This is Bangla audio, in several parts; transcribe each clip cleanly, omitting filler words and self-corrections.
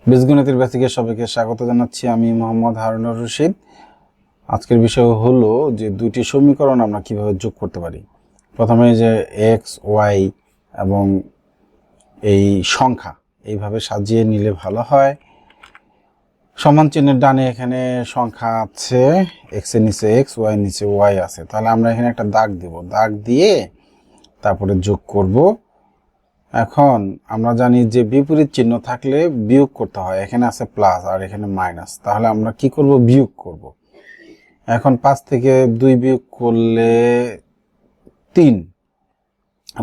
বীজগণিতের বেসিকে সবাইকে স্বাগত জানাচ্ছি। আমি মোহাম্মদ হারুনুর রশিদ। আজকের বিষয় হলো যে দুইটি সমীকরণ আমরা কিভাবে যোগ করতে পারি। প্রথমে যে এক্স ওয়াই এবং এই সংখ্যা এইভাবে সাজিয়ে নিলে ভালো হয়। সমান চিহ্নের ডানে এখানে সংখ্যা আছে, এক্স এর নিচে এক্স, ওয়াই এর নিচে ওয়াই আছে। তাহলে আমরা এখানে একটা দাগ দিব, দাগ দিয়ে তারপরে যোগ করব। এখন আমরা জানি যে বিপরীত চিহ্ন থাকলে বিয়োগ করতে হয়। এখানে আছে প্লাস আর এখানে মাইনাস, তাহলে আমরা কি করব? বিয়োগ করব। এখন 5 থেকে 2 বিয়োগ করলে 3,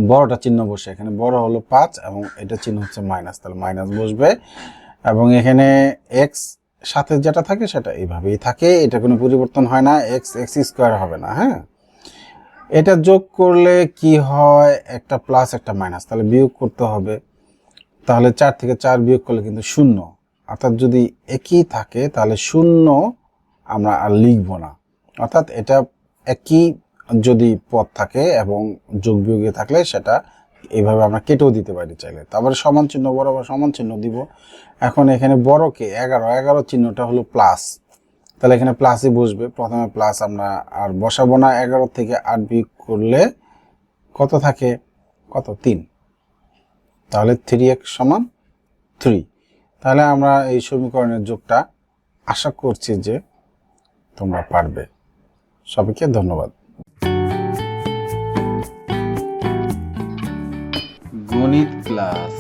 বড়টা চিহ্ন বসে, এখানে বড় হলো 5 এবং এটা চিহ্ন হচ্ছে মাইনাস, তাহলে মাইনাস বসবে। এবং এখানে এক্স সাথে যেটা থাকে সেটা এইভাবেই থাকে, এটা কোনো পরিবর্তন হয় না, এক্স এক্স স্কোয়ার হবে না। হ্যাঁ, এটা যোগ করলে কি হয়? একটা প্লাস একটা মাইনাস, তাহলে বিয়োগ করতে হবে। তাহলে 4 থেকে 4 বিয়োগ করলে কিন্তু 0, অর্থাৎ যদি একই থাকে তাহলে 0 আমরা আর লিখব না। অর্থাৎ এটা একই যদি পদ থাকে এবং যোগ বিয়োগে থাকলে সেটা এইভাবে আমরা কেটেও দিতে পারি চাইলে। তারপরে সমান চিহ্ন বরাবর সমান চিহ্ন দিব। এখন এখানে বড়কে 11 চিহ্নটা হলো প্লাস, তাহলে এখানে প্লাসই বসবে। প্রথমে প্লাস আমরা আর বসাবো না। 11 থেকে 8 বিয়োগ করলে কত থাকে? কত? 3। তাহলে 3x সমান 3। তাহলে আমরা এই সমীকরণের যোগটা আশা করছি যে তোমরা পারবে। সবাইকে ধন্যবাদ। গণিত ক্লাস।